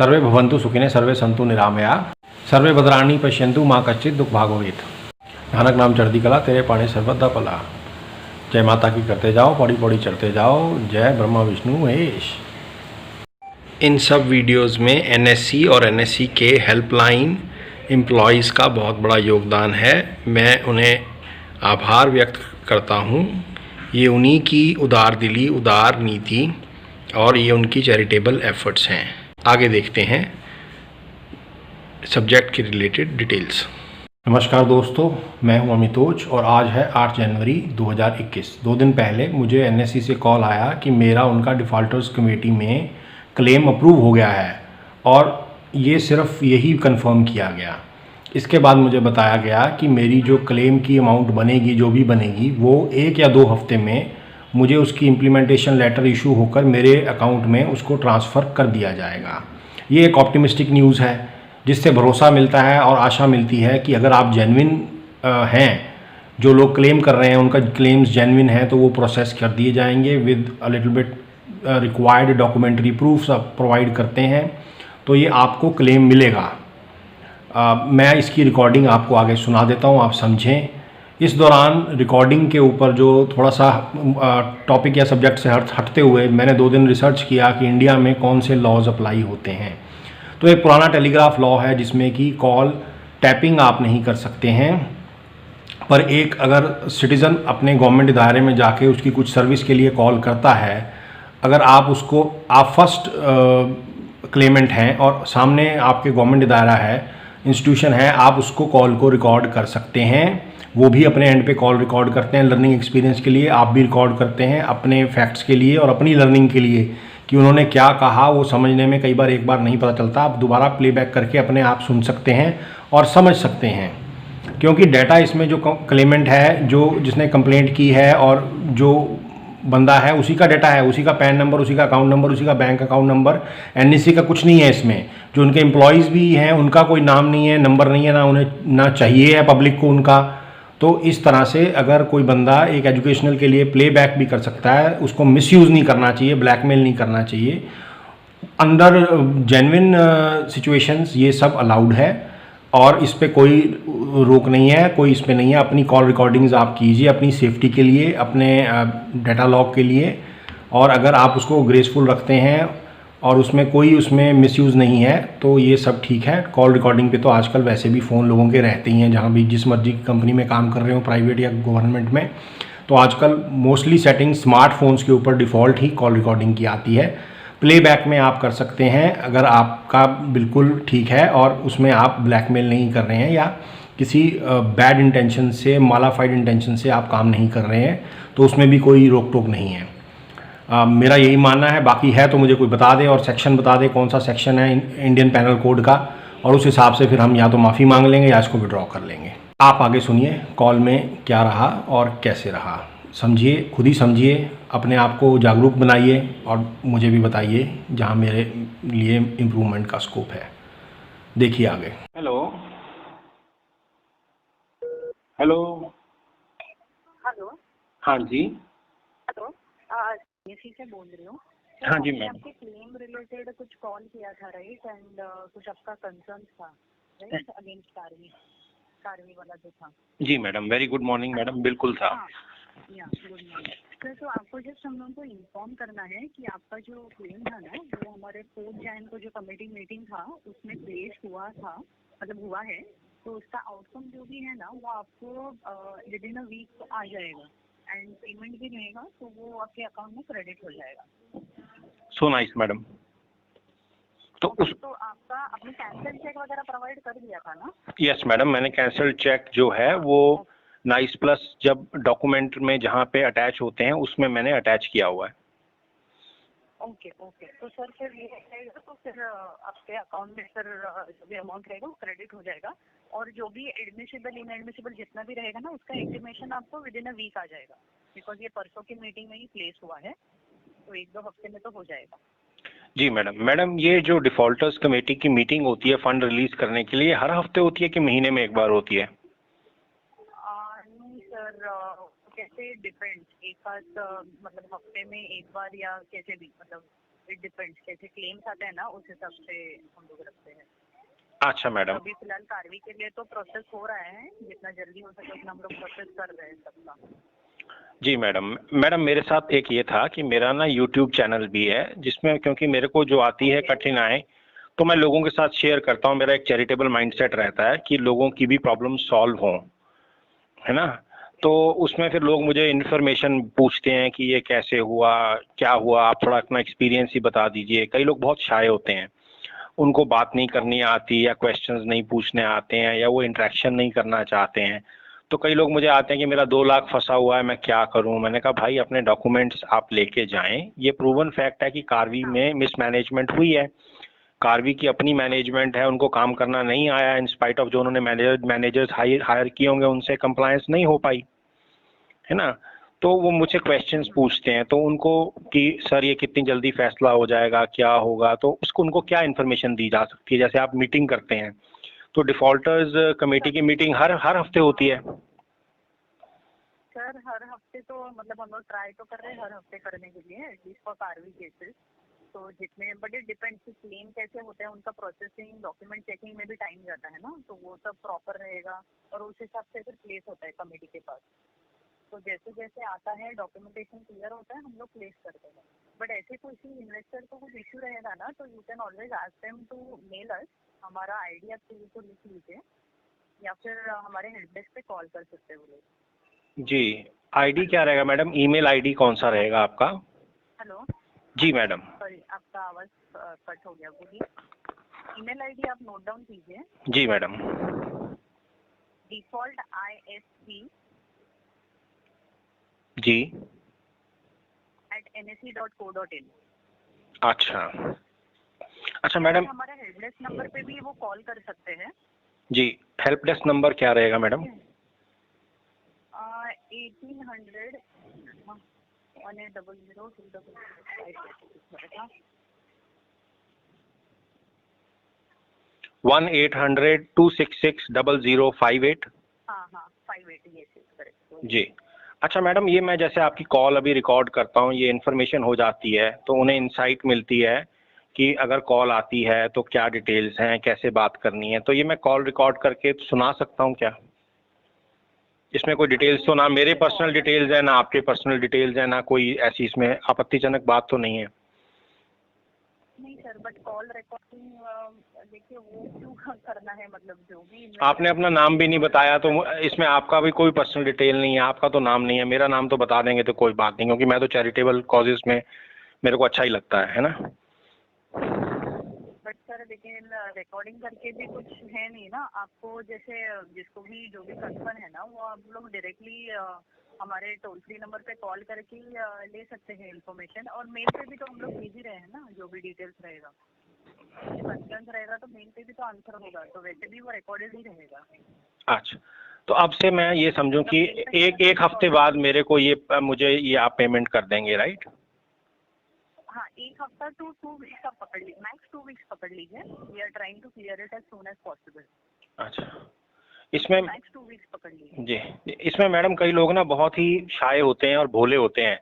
सर्वे भवन्तु सुखिनः सर्वे सन्तु निरामया सर्वे भद्राणि पश्यन्तु माँ कश्चित् दुख भागवत। नानक नाम चढ़ती कला तेरे पानी सर्वदा पला। जय माता की करते जाओ, पौड़ी पौड़ी चढ़ते जाओ। जय ब्रह्मा विष्णु महेश। इन सब वीडियोस में एनएससी और एनएससी के हेल्पलाइन एम्प्लॉयज़ का बहुत बड़ा योगदान है। मैं उन्हें आभार व्यक्त करता हूँ। ये उन्हीं की उदार दिली, उदार नीति और ये उनकी चैरिटेबल एफर्ट्स हैं। आगे देखते हैं सब्जेक्ट के रिलेटेड डिटेल्स। नमस्कार दोस्तों, मैं हूं अमितोज और आज है 8 जनवरी 2021। 2 दिन पहले मुझे एनएससी से कॉल आया कि मेरा उनका डिफ़ॉल्टर्स कमेटी में क्लेम अप्रूव हो गया है और ये सिर्फ यही कंफर्म किया गया। इसके बाद मुझे बताया गया कि मेरी जो क्लेम की अमाउंट बनेगी, जो भी बनेगी, वो 1 या 2 हफ्ते में मुझे उसकी इम्प्लीमेंटेशन लेटर इशू होकर मेरे अकाउंट में उसको ट्रांसफ़र कर दिया जाएगा। ये एक ऑप्टिमिस्टिक न्यूज़ है जिससे भरोसा मिलता है और आशा मिलती है कि अगर आप जेन्युइन हैं, जो लोग क्लेम कर रहे हैं उनका क्लेम्स जेन्युइन है, तो वो प्रोसेस कर दिए जाएंगे with a little bit required documentary proofs आप प्रोवाइड करते हैं तो ये आपको क्लेम मिलेगा। मैं इसकी रिकॉर्डिंग आपको आगे सुना देता हूँ, आप समझें। इस दौरान रिकॉर्डिंग के ऊपर जो थोड़ा सा टॉपिक या सब्जेक्ट से हटते हुए मैंने 2 दिन रिसर्च किया कि इंडिया में कौन से लॉज अप्लाई होते हैं। तो एक पुराना टेलीग्राफ लॉ है जिसमें कि कॉल टैपिंग आप नहीं कर सकते हैं, पर एक अगर सिटीज़न अपने गवर्नमेंट इदारे में जाके उसकी कुछ सर्विस के लिए कॉल करता है, अगर आप फर्स्ट क्लेमेंट हैं और सामने आपके गवर्नमेंट इदारा है, इंस्टीट्यूशन है, आप उसको कॉल को रिकॉर्ड कर सकते हैं। वो भी अपने एंड पे कॉल रिकॉर्ड करते हैं लर्निंग एक्सपीरियंस के लिए। आप भी रिकॉर्ड करते हैं अपने फैक्ट्स के लिए और अपनी लर्निंग के लिए कि उन्होंने क्या कहा। वो समझने में कई बार एक बार नहीं पता चलता, आप दोबारा प्लेबैक करके अपने आप सुन सकते हैं और समझ सकते हैं, क्योंकि डाटा इसमें जो क्लेमेंट है, जो जिसने कंप्लेंट की है और जो बंदा है, उसी का डाटा है, उसी का पैन नंबर, उसी का अकाउंट नंबर, उसी का बैंक अकाउंट नंबर। एनएससी का कुछ नहीं है इसमें। जो उनके एम्प्लॉयज़ भी हैं उनका कोई नाम नहीं है, नंबर नहीं है, ना उन्हें ना चाहिए है पब्लिक को उनका। तो इस तरह से अगर कोई बंदा एक एजुकेशनल के लिए प्लेबैक भी कर सकता है, उसको मिसयूज़ नहीं करना चाहिए, ब्लैकमेल नहीं करना चाहिए। अंडर जेन्युइन सिचुएशंस ये सब अलाउड है और इस पे कोई रोक नहीं है, कोई इस पे नहीं है। अपनी कॉल रिकॉर्डिंग्स आप कीजिए अपनी सेफ्टी के लिए, अपने डाटा लॉग के लिए, और अगर आप उसको ग्रेसफुल रखते हैं और उसमें मिसयूज़ नहीं है तो ये सब ठीक है। कॉल रिकॉर्डिंग पे तो आजकल वैसे भी फ़ोन लोगों के रहते ही हैं, जहाँ भी जिस मर्जी कंपनी में काम कर रहे हो, प्राइवेट या गवर्नमेंट में। तो आजकल मोस्टली सेटिंग स्मार्टफोन्स के ऊपर डिफ़ॉल्ट ही कॉल रिकॉर्डिंग की आती है। प्लेबैक में आप कर सकते हैं अगर आपका बिल्कुल ठीक है और उसमें आप ब्लैकमेल नहीं कर रहे हैं या किसी बैड इंटेंशन से, मालाफाइड इंटेंशन से आप काम नहीं कर रहे हैं, तो उसमें भी कोई रोक टोक नहीं है। मेरा यही मानना है। बाकी है तो मुझे कोई बता दे और सेक्शन बता दे, कौन सा सेक्शन है इंडियन पैनल कोड का, और उस हिसाब से फिर हम या तो माफ़ी मांग लेंगे या इसको विड्रॉ कर लेंगे। आप आगे सुनिए कॉल में क्या रहा और कैसे रहा, समझिए, खुद ही समझिए, अपने आप को जागरूक बनाइए और मुझे भी बताइए जहाँ मेरे लिए इम्प्रूवमेंट का स्कोप है। देखिए आगे। Hello hello hello. हाँ जी। हेलो, एनएससी से बोल रही हूँ। हाँ जी मैम। आपके क्लेम रिलेटेड कुछ कॉल किया था, राइट? एंड कुछ आपका कंसर्न था, राइट, अगेंस्ट कार्रवाई वाला जो था। जी madam, very good morning madam. बिल्कुल था। हाँ, या गुड मॉर्निंग सर। तो आपको जस्ट हम लोगों को इन्फॉर्म करना है कि आपका जो क्लेम था ना, वो हमारे 4 जैन को जो कमेटी मीटिंग था उसमें प्लेस हुआ था, मतलब हुआ है। तो उसका आउटकम जो भी है ना, वो आपको विद इन अ वीक आ जाएगा एंड पेमेंट भी रहेगा, तो वो आपके अकाउंट में क्रेडिट हो जाएगा। So nice madam. तो आपका आपने कैंसिल चेक वगैरह प्रोवाइड कर दिया था ना? यस मैडम, मैंने कैंसिल चेक जो है वो नाइस प्लस जब डॉक्यूमेंट में जहाँ पे अटैच होते हैं उसमें मैंने अटैच किया हुआ है। ओके। तो सर फिर ये रहेगा, तो फिर आपके अकाउंट में सर जो भी अमाउंट रहेगा वो क्रेडिट हो जाएगा, और जो भी एडमिसिबल इनएडमिसिबल जितना भी रहेगा ना, उसका इंटीमेशन आपको विद इन अ वीक आ जाएगा, बिकॉज ये परसों की मीटिंग में ही प्लेस हुआ है, तो 1-2 हफ्ते में तो हो जाएगा। जी मैडम, ये जो डिफॉल्टर्स कमेटी की मीटिंग होती है फंड रिलीज करने के लिए, हर हफ्ते होती है कि महीने में एक बार होती है? नहीं सर, कैसे डिपेंड, एक बार मतलब हफ्ते में एक बार या कैसे भी, मतलब इट डिपेंड्स, कैसे क्लेम्स आते हैं ना उस हिसाब से हम लोग रखते हैं। अच्छा मैडम। अभी फिलहाल कार्रवाई के लिए तो प्रोसेस हो रहा है, जितना जल्दी हो सके उतना हम लोग प्रोसेस कर रहे हैं सबका। जी मैडम। मैडम मेरे साथ एक ये था कि मेरा ना यूट्यूब चैनल भी है, जिसमें क्योंकि मेरे को जो आती है कठिनाई तो मैं लोगों के साथ शेयर करता हूँ। मेरा एक चैरिटेबल माइंडसेट रहता है कि लोगों की भी प्रॉब्लम सॉल्व हो, है ना। तो उसमें फिर लोग मुझे इन्फॉर्मेशन पूछते हैं कि ये कैसे हुआ, क्या हुआ, आप थोड़ा अपना एक्सपीरियंस ही बता दीजिए। कई लोग बहुत शाय होते हैं, उनको बात नहीं करनी आती या क्वेश्चंस नहीं पूछने आते हैं या वो इंटरेक्शन नहीं करना चाहते हैं। तो कई लोग मुझे आते हैं कि मेरा 2 लाख फंसा हुआ है, मैं क्या करूं। मैंने कहा भाई अपने डॉक्यूमेंट्स आप लेके जाएं। ये प्रूवन फैक्ट है कि कार्वी में मिसमैनेजमेंट हुई है। कार्वी की अपनी मैनेजमेंट है, उनको काम करना नहीं आया। इन स्पाइट ऑफ जो उन्होंने मैनेजर्स हायर किए होंगे उनसे कंप्लायंस नहीं हो पाई, है ना। तो वो मुझसे क्वेश्चंस पूछते हैं तो उनको कि सर ये कितनी जल्दी फैसला हो जाएगा, क्या होगा, तो उसको उनको क्या इन्फॉर्मेशन दी जा सकती है। जैसे आप मीटिंग करते हैं तो डिफॉल्टर्स कमेटी की मीटिंग हर हफ्ते होती है। सर हर हफ्ते तो मतलब हम लोग ट्राई तो कर रहे हैं हर हफ्ते करने के लिए, एटलीस्ट फॉर कार्रवाई केसेस। तो जितने बट इट डिपेंड्स कि क्लेम कैसे होते हैं, उनका प्रोसेसिंग डॉक्यूमेंट चेकिंग में भी टाइम जाता है ना, तो वो सब प्रॉपर रहेगा और उस हिसाब से फिर प्लेस होता है कमेटी के पास। तो जैसे जैसे आता है डॉक्यूमेंटेशन क्लियर होता है हम लोग प्लेस करते हैं। बट ऐसे कोई इन्वेस्टर को कुछ इशू रहेगा ना तो you can always ask them to mail us. हमारा आईडी आप चाहिए तो लिख लीजिए, या फिर हमारे हेल्प डेस्क पे कॉल कर सकते हैं वो लोग। जी। आईडी क्या रहेगा मैडम, ईमेल आईडी कौन सा रहेगा आपका? हेलो। जी मैडम। सॉरी आपका आवाज़ कट हो गया, बोलिए। ईमेल आईडी आप नोट डाउन कीजिए। जी मैडम। defaultisp जी। @nsc.co.in। अच्छा मैडम। हमारे हेल्प डेस्क नंबर पे भी वो कॉल कर सकते हैं। जी। हेल्प डेस्क नंबर क्या रहेगा मैडम? 1800 1-800-266-0058। हाँ हाँ 58, यस करेक्ट जी। अच्छा मैडम, ये मैं जैसे आपकी कॉल अभी रिकॉर्ड करता हूँ, ये इन्फॉर्मेशन हो जाती है तो उन्हें इंसाइट मिलती है कि अगर कॉल आती है तो क्या डिटेल्स हैं, कैसे बात करनी है। तो ये मैं कॉल रिकॉर्ड करके सुना सकता हूँ क्या? इसमें कोई डिटेल्स तो ना मेरे पर्सनल डिटेल्स है, ना आपके पर्सनल डिटेल्स है, ना कोई ऐसी इसमें आपत्तिजनक बात तो नहीं है? नहीं सर, बट कॉल रिकॉर्डिंग देखिए वो क्यों करना है, मतलब जो भी आपने अपना नाम भी नहीं बताया तो इसमें आपका भी कोई पर्सनल डिटेल नहीं है, आपका तो नाम नहीं है। मेरा नाम तो बता देंगे तो कोई बात नहीं, क्योंकि मैं तो चैरिटेबल कॉजेस में मेरे को अच्छा ही लगता है ना। बट सर लेकिन रिकॉर्डिंग करके भी कुछ है नहीं ना आपको। जैसे जिसको भी जो भी कंसर्न है ना वो आप लोग डायरेक्टली हमारे टोल फ्री नंबर पे कॉल करके ले सकते हैं इन्फॉर्मेशन, और मेल पे भी तो हम लोग भेज ही रहे हैं ना जो भी डिटेल्स रहेगा। कंसर्न रहेगा तो मेल पे भी तो आंसर होगा, तो वैसे भी वो रिकॉर्डेड ही रहेगा। अच्छा, तो अब से मैं ये समझूं कि एक हफ्ते बाद मेरे को मुझे ये आप पेमेंट कर देंगे, राइट? हाँ, एक हफ्ता टू 2 वीक्स आप पकड़ लीजिए, मैक्स 2 वीक्स पकड़ लीजिए। We are trying to clear it as soon as possible. अच्छा। इसमें मैक्स 2 वीक्स पकड़ लीजिए। जी, इसमें मैडम कई लोग ना बहुत ही शाय होते हैं और भोले होते हैं,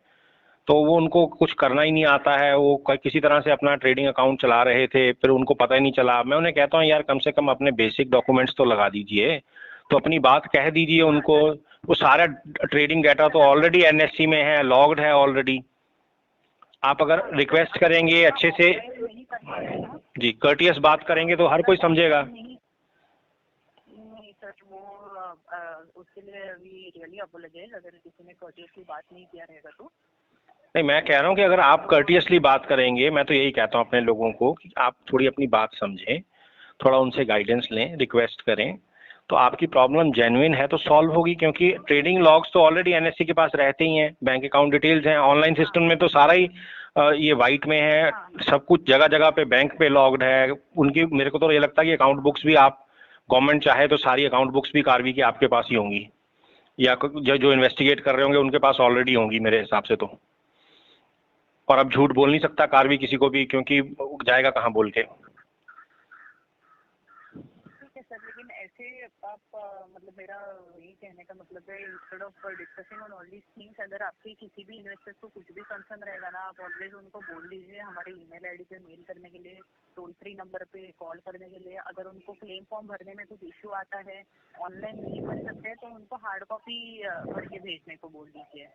तो वो उनको कुछ करना ही नहीं आता है। वो किसी तरह से अपना ट्रेडिंग अकाउंट चला रहे थे, फिर उनको पता ही नहीं चला। मैं उन्हें कहता हूँ यार कम से कम अपने बेसिक डॉक्यूमेंट्स तो लगा दीजिए, तो अपनी बात कह दीजिए उनको। वो सारा ट्रेडिंग डाटा तो ऑलरेडी एनएससी में है, लॉग्ड है ऑलरेडी। आप अगर रिक्वेस्ट करेंगे अच्छे से, जी, कर्टियस बात करेंगे तो हर कोई समझेगा। नहीं सर, वो उसके लिए वी रियली अपोलोजाइज अगर किसी ने कर्टियसली बात नहीं किया रहेगा तो। नहीं, मैं कह रहा हूँ कि अगर आप कर्टियसली बात करेंगे, मैं तो यही कहता हूँ अपने लोगों को कि आप थोड़ी अपनी बात समझें, थोड़ा उनसे गाइडेंस लें, रिक्वेस्ट करें, तो आपकी प्रॉब्लम जेन्युइन है तो सॉल्व होगी। क्योंकि ट्रेडिंग लॉग्स तो ऑलरेडी एनएससी के पास रहते ही हैं, बैंक अकाउंट डिटेल्स हैं, ऑनलाइन सिस्टम में तो सारा ही ये वाइट में है, सब कुछ जगह जगह पे बैंक पे लॉग्ड है उनकी। मेरे को तो ये लगता है कि अकाउंट बुक्स भी आप गवर्नमेंट चाहे तो सारी अकाउंट बुक्स भी कार्वी की आपके पास ही होंगी, या जो इन्वेस्टिगेट कर रहे होंगे उनके पास ऑलरेडी होंगी मेरे हिसाब से तो। और अब झूठ बोल नहीं सकता कार्वी किसी को भी, क्योंकि जाएगा कहाँ बोल के। ठीक है सर, लेकिन ऐसे से आप मतलब मेरा यही कहने का मतलब है, instead of discussing on all these things, अगर आपके किसी भी इन्वेस्टर को कुछ भी कंसर्न रहेगा ना, आप ऑलवेज उनको बोल दीजिए हमारे ईमेल आईडी पे मेल करने के लिए, टोल फ्री नंबर पे कॉल करने के लिए। अगर उनको क्लेम फॉर्म भरने में कुछ इश्यू आता है, ऑनलाइन नहीं भर सकते, तो उनको हार्ड कॉपी भर के भेजने को बोल दीजिए।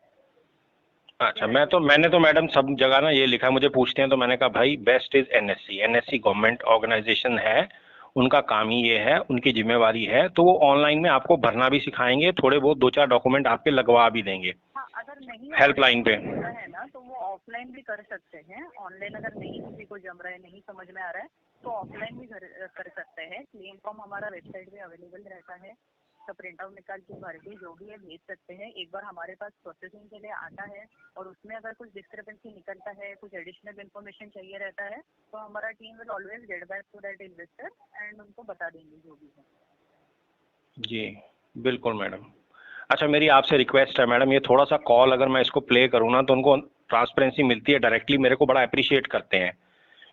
अच्छा, मैंने तो मैडम सब जगह ना ये लिखा है, मुझे पूछते हैं तो मैंने कहा भाई best is NSC. NSC government organisation है, उनका काम ही ये है, उनकी जिम्मेवारी है, तो वो ऑनलाइन में आपको भरना भी सिखाएंगे, थोड़े बहुत 2-4 डॉक्यूमेंट आपके लगवा भी देंगे। हाँ, अगर नहीं हेल्पलाइन पे है ना तो वो ऑफलाइन भी कर सकते हैं। ऑनलाइन अगर नहीं किसी को जम रहा है, नहीं समझ में आ रहा है, तो ऑफलाइन भी कर सकते हैं। क्लेम फॉर्म हमारा वेबसाइट पे अवेलेबल रहता है, तो प्रिंट आउट निकाल के भर के जो भी है भेज सकते हैं। एक बार हमारे पास प्रोसेसिंग के लिए आता है और उसमें अगर कुछ डिस्क्रिपेंसी निकलता है, कुछ एडिशनल इन्फॉर्मेशन चाहिए रहता है, तो हमारा team will always get back to that investor and उनको बता देंगे जो भी है। जी बिल्कुल मैडम। अच्छा, मेरी आपसे रिक्वेस्ट है मैडम, ये थोड़ा सा कॉल अगर मैं इसको प्ले करूँ ना तो उनको ट्रांसपेरेंसी मिलती है डायरेक्टली, मेरे को बड़ा अप्रिशिएट करते हैं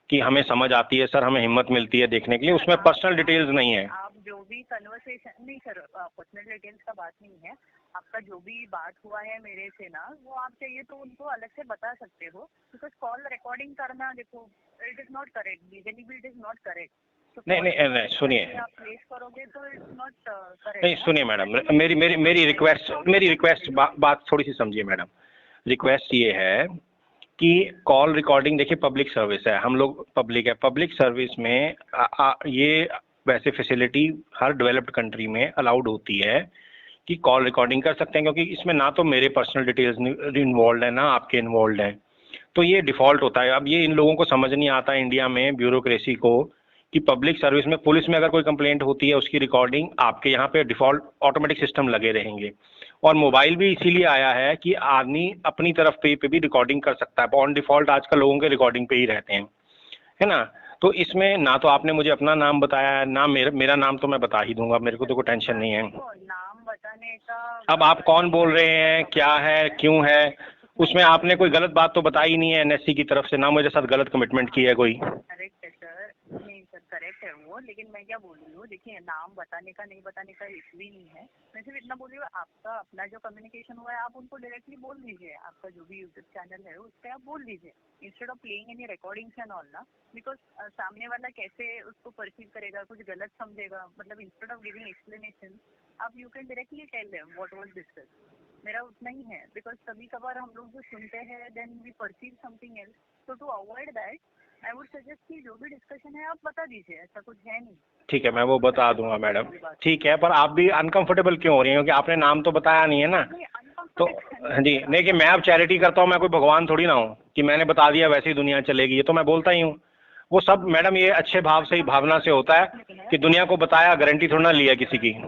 कि हमें समझ आती है सर, हमें हिम्मत मिलती है देखने के लिए, उसमें पर्सनल डिटेल्स नहीं है। आप जो भी कन्वर्सेशन, नहीं सर पर्सनल डिटेल्स का बात नहीं है, आपका जो भी बात हुआ है मेरे से ना, वो आप चाहिए तो उनको अलग से बता सकते हो, बिकॉज कॉल रिकॉर्डिंग करना देखो it is not correct, legally भी इट इज नॉट करेक्ट। नहीं सुनिए, आप प्लेस करोगे तो इट्स नॉट करेक्ट। नहीं सुनिए मैडम, मेरी रिक्वेस्ट बात थोड़ी सी समझिए मैडम। रिक्वेस्ट ये है कि कॉल रिकॉर्डिंग देखिए पब्लिक सर्विस है, हम लोग पब्लिक है, पब्लिक सर्विस में ये वैसे फैसिलिटी हर डेवलप्ड कंट्री में अलाउड होती है कि कॉल रिकॉर्डिंग कर सकते हैं, क्योंकि इसमें ना तो मेरे पर्सनल डिटेल्स इन्वॉल्व है ना आपके इन्वॉल्व है, तो ये डिफ़ॉल्ट होता है। अब ये इन लोगों को समझ नहीं आता इंडिया में ब्यूरोक्रेसी को कि पब्लिक सर्विस में, पुलिस में अगर कोई कंप्लेंट होती है उसकी रिकॉर्डिंग आपके यहाँ पे डिफ़ॉल्ट ऑटोमेटिक सिस्टम लगे रहेंगे, और मोबाइल भी इसीलिए आया है कि आदमी अपनी तरफ पे भी रिकॉर्डिंग कर सकता है। ऑन डिफ़ॉल्ट आजकल लोगों के रिकॉर्डिंग पे ही रहते हैं, है ना। तो इसमें ना तो आपने मुझे अपना नाम बताया है, ना मेरा नाम तो मैं बता ही दूंगा, मेरे को तो कोई टेंशन नहीं है। नाम बताने का अब आप कौन बोल रहे हैं, क्या है, क्यों है, उसमें आपने कोई गलत बात तो बताई नहीं है एनएससी की तरफ से, ना मेरे साथ गलत कमिटमेंट की है कोई। करेक्ट है सर, नहीं सर करेक्ट है वो, लेकिन मैं क्या बोल रही हूँ, देखिए नाम बताने का नहीं बताने का इशू भी नहीं है। मैं सिर्फ इतना बोल रही हूँ, आपका अपना जो कम्युनिकेशन हुआ है आप उनको डायरेक्टली बोल दीजिए, आपका जो भी यूट्यूब चैनल है उस पर आप बोल दीजिए, instead of playing any recordings and all ना, बिकॉज सामने वाला कैसे उसको परसीव करेगा, कुछ गलत समझेगा, मतलब इंस्टेड ऑफ गिविंग एक्सप्लेनेशन आप you can directly tell them what was discussed. मेरा उतना ही है, बिकॉज कभी कभार हम लोग जो सुनते हैं then we perceive something else, तो to avoid that I would suggest कि जो भी डिस्कशन है आप बता दीजिए, ऐसा कुछ है नहीं। ठीक है, मैं वो बता दूंगा मैडम, ठीक है, पर आप भी अनकंफर्टेबल क्यों हो रही हैं, क्योंकि आपने नाम तो बताया नहीं है ना। तो जी नहीं, कि मैं अब चैरिटी करता हूँ, मैं कोई भगवान थोड़ी ना हूँ कि मैंने बता दिया वैसे ही दुनिया चलेगी, ये तो मैं बोलता ही हूँ। वो सब मैडम ये अच्छे भाव से ही, भावना से होता है कि दुनिया को बताया, गारंटी थोड़ा ना लिया किसी की।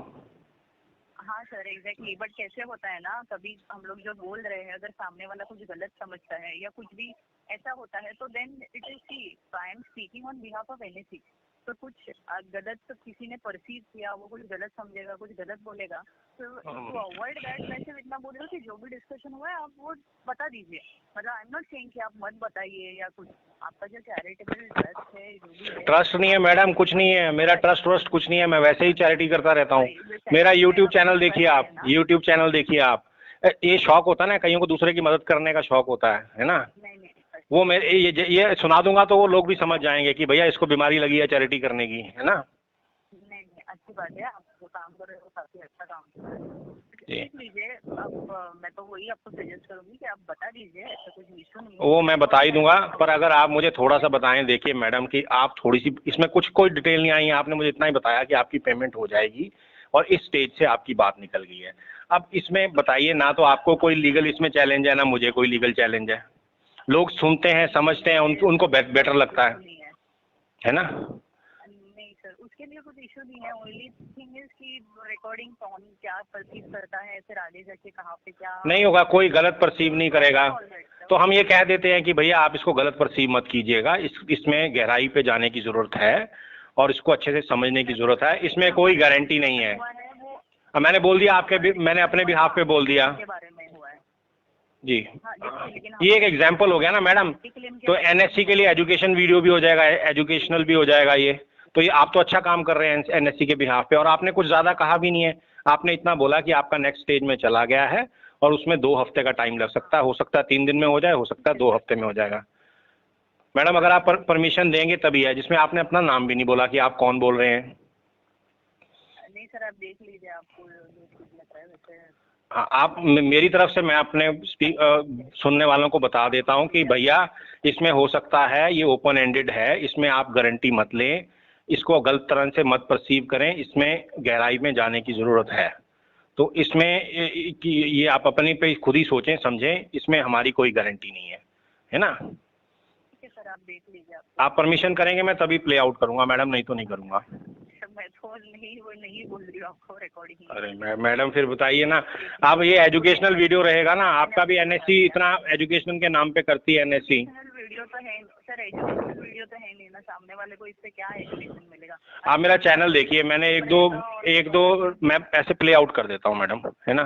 हाँ सर एग्जैक्टली, बट कैसे होता है ना, कभी हम लोग जो बोल रहे हैं अगर सामने वाला कुछ गलत समझता है या कुछ भी ऐसा होता है, तो then it is see I am speaking on behalf of NSC, तो कुछ गलत तो किसी ने परसीव किया, वो कुछ गलत समझेगा, कुछ गलत बोलेगा, तो टू अवॉइड दैट मैं सिर्फ इतना बोल रही हूँ कि जो भी डिस्कशन हुआ है आप वो बता दीजिए। मतलब आई एम नॉट सेइंग कि आप मत बताइए या कुछ, आपका जो चैरिटेबल ट्रस्ट है जो भी है। ट्रस्ट नहीं है मैडम, कुछ नहीं है मेरा ट्रस्ट कुछ नहीं है, मैं वैसे ही चैरिटी करता रहता हूँ। मेरा यूट्यूब चैनल देखिए आप, यूट्यूब चैनल देखिए आप, ये शौक होता है ना, कईयों को दूसरे की मदद करने का शौक होता है ना। वो मैं ये सुना दूंगा तो वो लोग भी समझ जाएंगे कि भैया इसको बीमारी लगी है चैरिटी करने की, है ना। नहीं अच्छी बात है, आप जो काम कर रहे हो काफी अच्छा काम कर रहे हो, देख लीजिए। अब मैं तो वही आपको सजेस्ट करूंगी कि आप बता दीजिए, ऐसा कुछ इशू नहीं है। वो मैं बता ही दूंगा, पर अगर आप मुझे थोड़ा सा बताएं, देखिए मैडम कि आप थोड़ी सी इसमें कोई डिटेल नहीं आई है, आपने मुझे इतना ही बताया कि आपकी पेमेंट हो जाएगी और इस स्टेज से आपकी बात निकल गई है। अब इसमें बताइए, ना तो आपको कोई लीगल इसमें चैलेंज है, ना मुझे कोई लीगल चैलेंज है। लोग सुनते हैं, समझते हैं, उनको बेटर लगता है ना। नहीं सर, उसके लिए कुछ इशू नहीं है, ओनली थिंग इज कि रिकॉर्डिंग कौन क्या परसीव करता है, फिर आगे जाके कहाँ पे क्या नहीं होगा, कोई गलत परसीव नहीं करेगा, तो हम ये कह देते हैं कि भैया आप इसको गलत परसीव मत कीजिएगा, इसमें गहराई पे जाने की ज़रूरत है और इसको अच्छे से समझने की ज़रूरत है, इसमें कोई गारंटी नहीं है। मैंने बोल दिया मैंने अपने बिहाफ पे बोल दिया जी। ये एक एग्जाम्पल हो गया ना मैडम, तो एनएससी के लिए एजुकेशन वीडियो भी हो जाएगा, एजुकेशनल भी हो जाएगा ये, तो ये आप तो अच्छा काम कर रहे हैं एनएससी के बिहाफ पे, और आपने कुछ ज़्यादा कहा भी नहीं है। आपने इतना बोला कि आपका नेक्स्ट स्टेज में चला गया है और उसमें 2 हफ्ते का टाइम लग सकता है, हो सकता है 3 दिन में हो जाए, हो सकता है 2 हफ्ते में हो जाएगा। मैडम अगर आप परमिशन देंगे तभी है, जिसमें आपने अपना नाम भी नहीं बोला कि आप कौन बोल रहे हैं। नहीं सर, आप देख लीजिए, आपको जो ठीक लग रहा है वैसे। हाँ, आप मेरी तरफ से मैं अपने सुनने वालों को बता देता हूँ कि भैया इसमें हो सकता है, ये ओपन एंडेड है, इसमें आप गारंटी मत लें, इसको गलत तरह से मत परसीव करें, इसमें गहराई में जाने की ज़रूरत है। तो इसमें ये आप अपने पे खुद ही सोचें समझें, इसमें हमारी कोई गारंटी नहीं है ना। ठीक है सर, आप देख लीजिए। आप परमिशन करेंगे मैं तभी प्ले आउट करूँगा मैडम, नहीं तो नहीं करूँगा। मैं तो नहीं बोल रही हूँ आपको रिकॉर्डिंग। अरे मैडम फिर बताइए ना, अब ये एजुकेशनल वीडियो रहेगा ना, आपका भी एनएससी इतना एजुकेशन के नाम पे करती है एनएससी। वीडियो तो है सर, एजुकेशनल वीडियो तो है नहीं ना, सामने वाले को इससे क्या एजुकेशन मिलेगा। आप मेरा चैनल देखिए, मैंने एक दो मैं ऐसे प्ले आउट कर देता हूँ मैडम, है ना,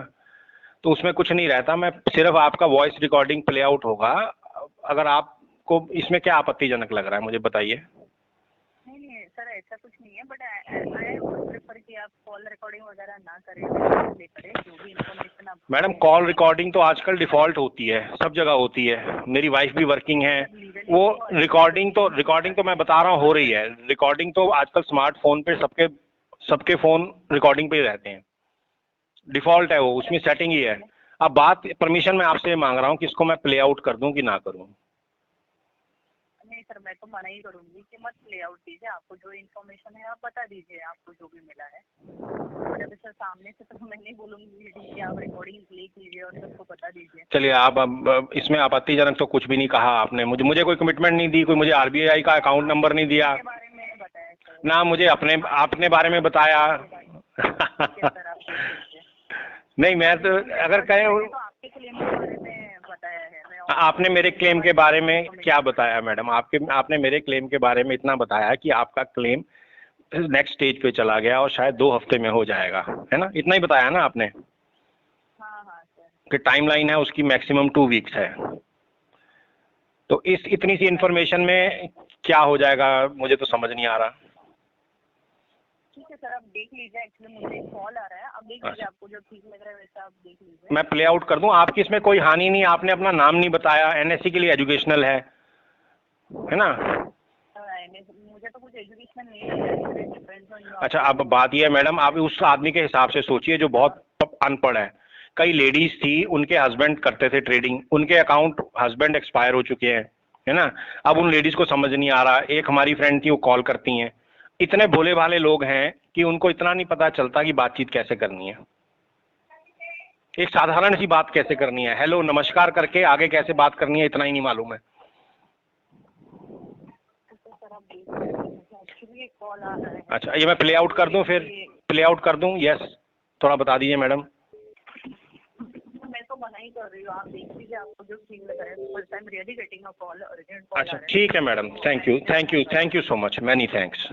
तो उसमें कुछ नहीं रहता, मैं सिर्फ आपका वॉइस रिकॉर्डिंग प्ले आउट होगा। अगर आपको इसमें क्या आपत्तिजनक लग रहा है मुझे बताइए। नहीं सर, ऐसा कुछ नहीं है, बट आई वुड प्रेफर कि आप कॉल रिकॉर्डिंग वगैरह ना करें, जो भी इन्फॉर्मेशन आप। मैडम कॉल रिकॉर्डिंग तो आजकल डिफ़ॉल्ट होती है, सब जगह होती है, मेरी वाइफ भी वर्किंग है। वो रिकॉर्डिंग तो मैं बता रहा हूँ हो रही है, रिकॉर्डिंग तो आजकल स्मार्टफोन पे सबके फ़ोन रिकॉर्डिंग पे ही रहते हैं, डिफ़ॉल्ट है वो, उसमें सेटिंग ही है। अब बात परमिशन मैं आपसे मांग रहा हूँ कि इसको मैं प्ले आउट कर दूँ कि ना करूँ। नहीं सर, मैं तो मना ही करूंगी कि मत प्ले आउट कीजिए, आपको जो इन्फॉर्मेशन है आप बता दीजिए, आपको जो भी मिला है। और अभी सर सामने से तो मैं नहीं बोलूंगी कि आप रिकॉर्डिंग प्ले कीजिए और सबको बता दीजिए। चलिए आप अब इसमें आपत्तिजनक तो कुछ भी नहीं कहा आपने, मुझे कोई कमिटमेंट नहीं दी, कोई मुझे आरबीआई का अकाउंट नंबर नहीं दिया के बारे में बताया सर, ना, मुझे अपने बारे में बताया। नहीं मैं तो अगर कहें आपके क्लेम के बारे में बताया है। आपने मेरे क्लेम के बारे में क्या बताया मैडम, आपने मेरे क्लेम के बारे में इतना बताया कि आपका क्लेम नेक्स्ट स्टेज पे चला गया और शायद 2 हफ्ते में हो जाएगा, है ना, इतना ही बताया ना आपने। हाँ सर। कि टाइमलाइन है उसकी मैक्सिमम 2 वीक्स है। तो इतनी सी इन्फॉर्मेशन में क्या हो जाएगा मुझे तो समझ नहीं आ रहा। ठीक है सर, आप देख लीजिए, एक्चुअली मुझे कॉल आ रहा है, आप देख लीजिए, आपको जो ठीक लग रहा है वैसा आप देख लीजिए। मैं प्ले आउट कर दूं, आपकी इसमें कोई हानि नहीं, आपने अपना नाम नहीं बताया, एनएससी के लिए एजुकेशनल है ना। मुझे तो कुछ एजुकेशन नहीं है। अच्छा अब बात यह है मैडम, आप उस आदमी के हिसाब से सोचिए जो बहुत अनपढ़ है। कई लेडीज थी, उनके हस्बैंड करते थे ट्रेडिंग, उनके अकाउंट हस्बैंड एक्सपायर हो चुके हैं, है ना। अब उन लेडीज को समझ नहीं आ रहा। एक हमारी फ्रेंड थी, वो कॉल करती हैं, इतने भोले भाले लोग हैं कि उनको इतना नहीं पता चलता कि बातचीत कैसे करनी है, एक साधारण सी बात कैसे करनी है, हेलो नमस्कार करके आगे कैसे बात करनी है, इतना ही नहीं मालूम है। अच्छा ये मैं प्ले आउट कर दूं, फिर प्ले आउट कर दूं, यस थोड़ा बता दीजिए मैडम। मैं तो मना ही कर रही हूँ, आप देख लीजिए, आपको जो ठीक लग रहा है। First time really getting a call, urgent call. अच्छा ठीक है madam, thank you so much, many thanks.